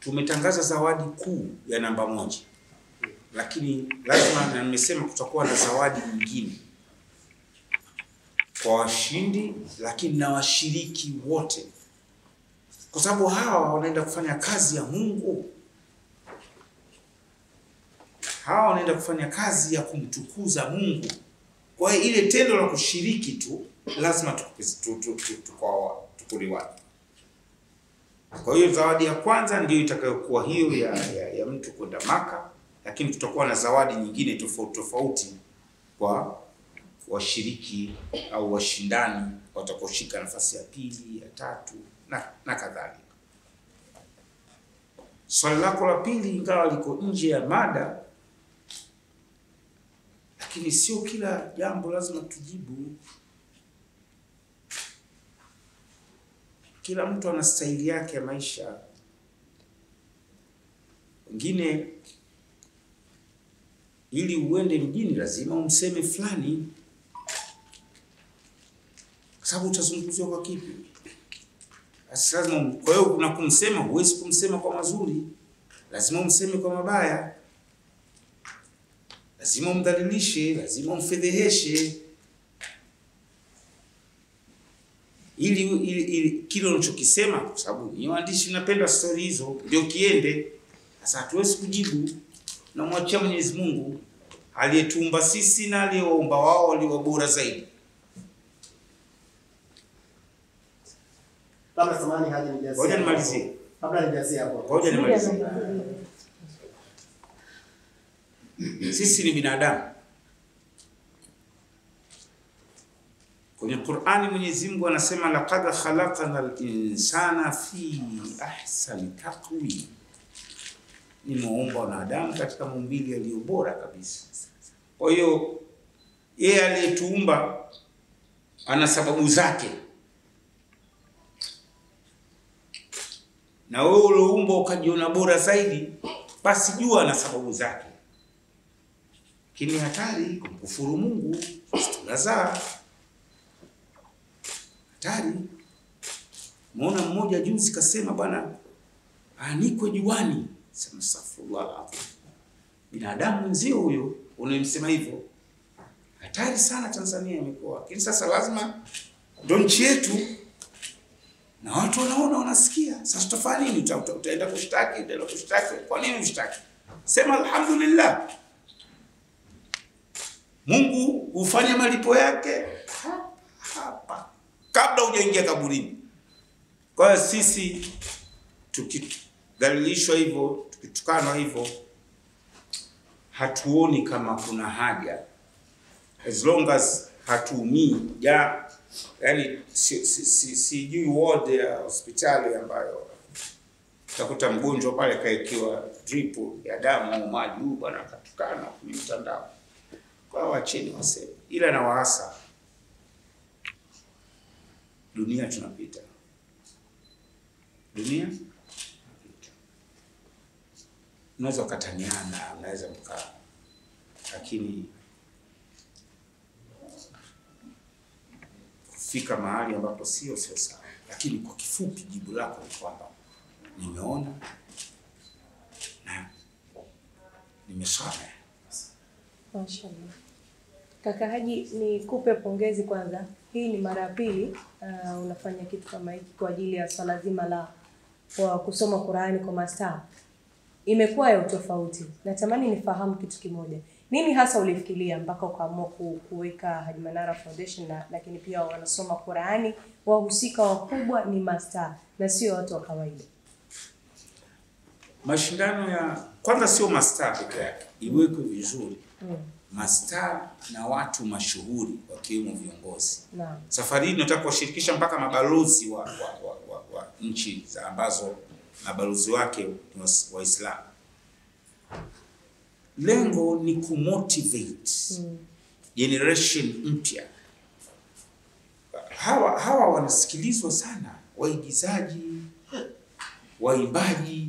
tumetangaza zawadi kuu ya namba 1. Lakini lazima, na nimesema kutakuwa na zawadi nyingine kwa washindi, lakini na washiriki wote, kwa sababu hawa wanaenda kufanya kazi ya Mungu. Hawa wanaenda kufanya kazi ya kumtukuza Mungu. Kwa hiyo ile tendo la kushiriki tu lazima tukuliwani. Kwa hiyo zawadi ya kwanza ndio itakayokuwa hiyo ya mtu kwenda Maka, lakini tutakuwa na zawadi nyingine tofauti kwa washiriki au washindani watakaoshika nafasi ya 2, ya 3 na kadhalika. Swali lako la pili ingawa liko nje ya mada, lakini sio kila jambo lazima tujibu. Kila mtu ana staili yake ya maisha. Wengine ili uende mjini lazima umseme fulani, kwa sababu utazungumziwa kwa kipi. Lazima, kwa hiyo kuna kumsema, huwezi kumsema kwa mazuri, lazima umseme kwa mabaya. Lazima umdhalilishe, lazima umfedheheshe, ili kile unachokisema, kwa sababu ni waandishi napenda story hizo, ndio kiende. Sasa hatuwezi kujibu, na mwachia Mwenyezi Mungu aliyetuumba sisi na aliyewaumba wao walio bora zaidi. Kama samani haja nijazie. Ngoja nimalizie. Kabla nijazie hapo. Ngoja nimalizie. Sisi ni binadamu. Kwenye Qur'ani Mwenyezi Mungu anasema laqad khalaqnal insana fi ahsani taqwim. Nimeumba wanadamu katika maumbile yaliyo bora kabisa. Kwa hiyo yeye aliyetuumba ana sababu zake. Na wewe ulioumba ukajiona bora zaidi, basi jua na sababu zake. Lakini hatari kumkufuru Mungu, tunazaa. Hatari. Muona mmoja juzi kasema bwana anikwe juani. Sema astaghfirullah. Binadamu mwenzio huyo unayemsema hivyo. Hatari sana Tanzania imekuwa. Lakini sasa lazima ndio nchi yetu. Na watu wanaona, wanasikia. Sasa tutafanya nini? Utaenda kushtaki, Kwa nini ushtaki? Sema alhamdulillah. Mungu ufanye malipo yake hapa kabla hujaingia kaburini. Kwa hiyo sisi tukidhalilishwa hivyo, tukitukana hivyo, hatuoni kama kuna haja, as long as hatuumii. Yani sijui ward ya hospitali ambayo utakuta mgonjwa pale kaekiwa drip ya damu au maji, bwana akatukana kwenye mtandao. Kwa wacheni waseme, ila na waasa, dunia tunapita. Dunia unaweza kutaniana, unaweza mkaa, lakini kufika mahali ambapo sio sawa. Lakini kwa kifupi jibu lako ni kwamba nimeona na nimeshaona. Mashaallah. Kaka Haji, nikupe pongezi kwanza. Hii ni mara ya pili unafanya kitu kama hiki kwa ajili ya swala zima la kusoma Qur'ani kwa mastaa. Imekuwa ya utofauti. Natamani nifahamu kitu kimoja. Nini hasa ulifikiria mpaka ukaamua kuweka Haji Manara Foundation, lakini pia wanasoma Qur'ani, wahusika wakubwa ni mastaa na sio watu wa kawaida? Mashindano ya kwanza sio mastaa pekee yake, iwekwe vizuri. Mastaa na watu mashuhuri wakiwemo viongozi. Naam. Safari hii tunataka kuwashirikisha mpaka mabalozi wa nchi za ambazo mabalozi wake ni Waislamu. Lengo ni kumotivate generation mpya. Hawa wanasikilizwa sana, waigizaji, waimbaji,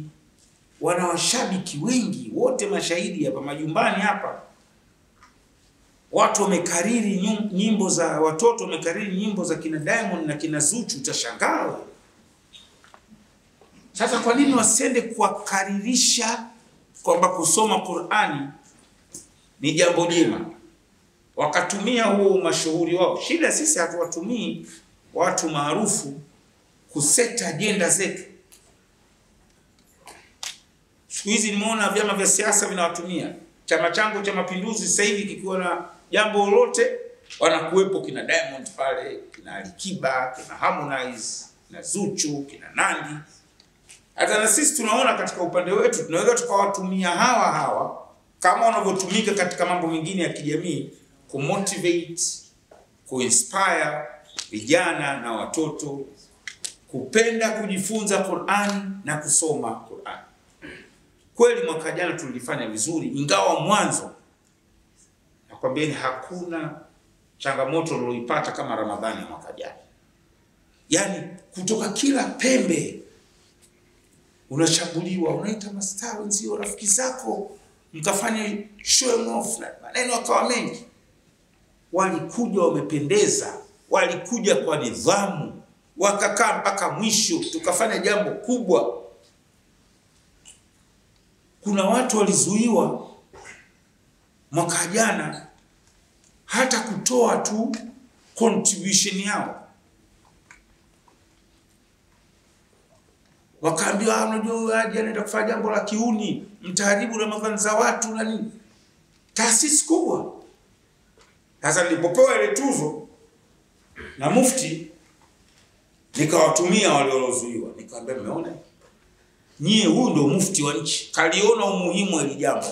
wana washabiki wengi, wote mashahidi hapa majumbani hapa. Watu wamekariri nyimbo za watoto, wamekariri nyimbo za kina Diamond na kina Zuchu, utashangaa. Sasa kwa nini wasiende kuwakaririsha kwamba kusoma Qur'ani ni jambo jema, wakatumia huo mashuhuri wao? Shida sisi hatuwatumii watu maarufu kuseta ajenda zetu. Siku hizi nimeona vyama vya siasa vinawatumia. Chama changu cha Mapinduzi sasa hivi kikiwa na jambo lolote, wanakuwepo kina Diamond pale, kina Alikiba, kina Harmonize, kina Zuchu, kina Nandy. Hata na sisi tunaona katika upande wetu tunaweza tukawatumia hawa kama wanavyotumika katika mambo mengine ya kijamii kumotivate, kuinspire vijana na watoto kupenda kujifunza Qur'ani na kusoma Qur'ani. Kweli mwaka jana tulifanya vizuri, ingawa mwanzo nakwambieni hakuna changamoto niliyoipata kama Ramadhani ya mwaka jana. Yaani kutoka kila pembe unashambuliwa, unaita mastaa wenzio, rafiki zako, mkafanya showing off na maneno yakawa mengi. Walikuja wamependeza, walikuja kwa nidhamu, wakakaa mpaka mwisho, tukafanya jambo kubwa. Kuna watu walizuiwa mwaka jana hata kutoa tu contribution yao. Wakaambiwa unajua aje anaenda kufanya jambo la kiuni, mtaharibu Ramadhani za watu na nini. Taasisi kubwa. Sasa nilipopewa ile tuzo na mufti, nikawatumia wale waliozuiwa, nikamwambia mmeona? Nyie, huyu ndio mufti wa nchi, kaliona umuhimu wa jambo.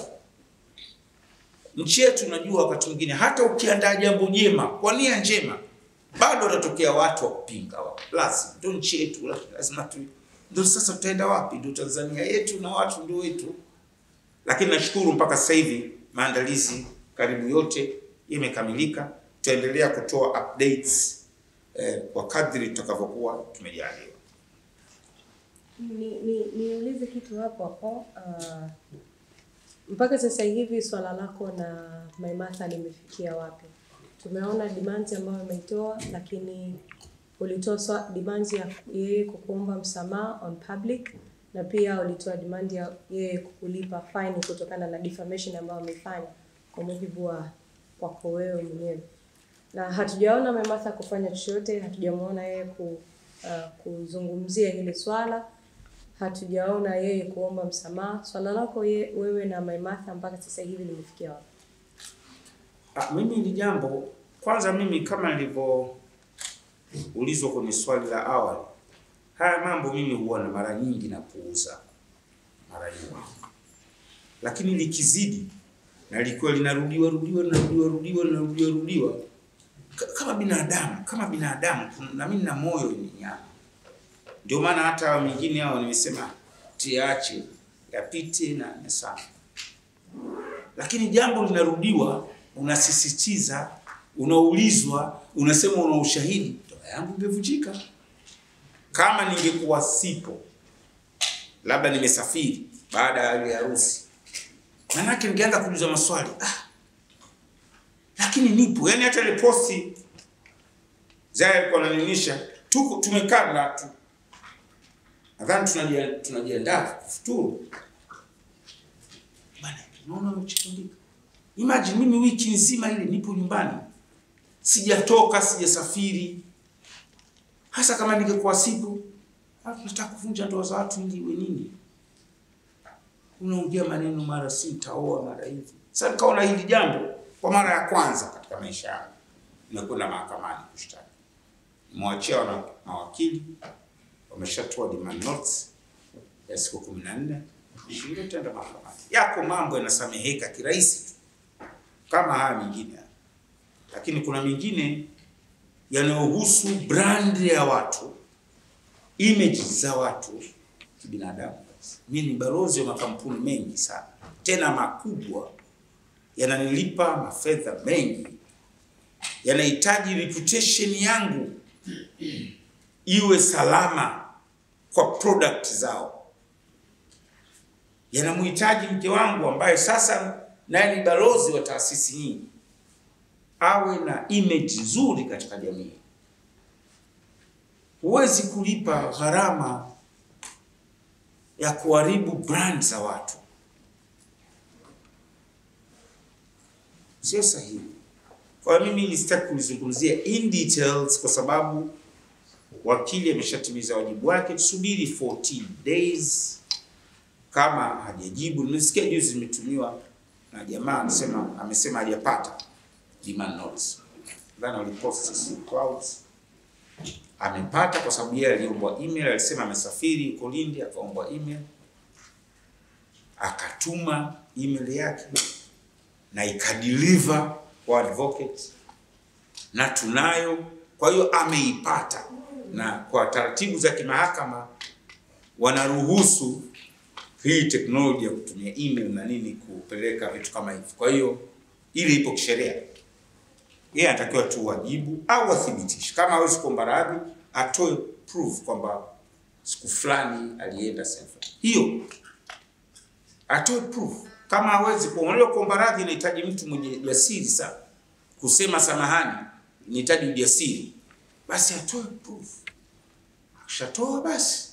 Nchi yetu unajua wakati mwingine hata ukiandaa jambo jema kwa nia njema bado watatokea watu wa kupinga. Lazima ndio nchi yetu, lazima tu. Ndio sasa tutaenda wapi? Ndio Tanzania yetu na watu ndio wetu. Lakini nashukuru mpaka sasa hivi maandalizi karibu yote imekamilika. Tutaendelea kutoa updates kwa kadri tutakavyokuwa tumejaliwa. Niulize kitu hapo. Mpaka sasa hivi swala lako na Maimartha limefikia wapi? Tumeona demand ambayo umeitoa, lakini ulitoa demand ya yeye kukuomba msamaha on public, na pia ulitoa demand ya yeye kukulipa fine kutokana na defamation ambayo amefanya kwa mujibu wa kwako wewe mwenyewe. Na hatujaona Maimartha kufanya chochote, hatujamuona yeye kuzungumzia hili swala, hatujaona yeye kuomba msamaha. Swala lako wewe na Maimartha mpaka sasa hivi limefikia wapi? Mimi ni jambo, kwanza mimi kama nilivyo ulizwa kwenye swali la awali, haya mambo mimi huwa na mara nyingi na puuza mara nyingi. Lakini likizidi na likuwa linarudiwa kama binadamu na mimi na moyo ni nyama. Ndio maana hata wengine hao nimesema tiache yapite na sawa. Lakini jambo linarudiwa, unasisitiza, unaulizwa, unasema una ushahidi, ndoa yangu imevunjika. Kama ningekuwa sipo, labda nimesafiri baada ya ile harusi, manake ningeanza kuuliza maswali. Lakini nipo, yani hata ile posti zao kwa naninisha, tumekaa na tu. Nadhani tunajiandaa kufuturu. Bana, unaona mchikindika. Imagine mimi wiki nzima ile nipo nyumbani. Sijatoka, sijasafiri. Hasa kama ningekuwa sipo, nataka kuvunja ndoa za watu ili iwe nini? Unaongea maneno mara sitaoa mara hivi. Sasa nikaona hili jambo kwa mara ya kwanza katika maisha yangu nimekwenda mahakamani kushtaki. Nimewachia na mawakili, wameshatoa demand notes ya siku 14, ndio tutaenda mahakamani. Yako mambo yanasameheka kirahisi tu kama haya mengine. Lakini kuna mengine yanayohusu brand ya watu, image za watu kibinadamu. Mimi ni balozi wa makampuni mengi sana, tena makubwa, yananilipa mafedha mengi, yanahitaji reputation yangu iwe salama kwa product zao. Yanamhitaji mke wangu ambaye sasa naye ni balozi wa taasisi hii awe na image nzuri katika jamii. Huwezi kulipa gharama ya kuharibu brand za watu. Sio sahihi. Kwa mimi nisitaki kulizungumzia in details kwa sababu wakili ameshatimiza wajibu wake. Tusubiri 14 days kama hajajibu. Nimesikia juzi zimetumiwa na jamaa amesema hajapata demand notice. Ndani walipost clouds. Amepata kwa sababu yeye aliombwa email, alisema amesafiri yuko Lindi akaombwa email. Akatuma email yake na ikadeliver kwa advocate na tunayo. Kwa hiyo ameipata, na kwa taratibu za kimahakama wanaruhusu hii teknolojia ya kutumia email na nini kupeleka vitu kama hivi. Kwa hiyo ili ipo kisheria. Yeye anatakiwa tu wajibu au athibitishe. Kama hawezi kuomba radhi, atoe proof kwamba siku fulani alienda sehemu. Hiyo atoe proof. Kama hawezi kuomba radhi, inahitaji mtu mwenye jasiri sana. Kusema samahani inahitaji ujasiri. Basi atoe proof. Akishatoa basi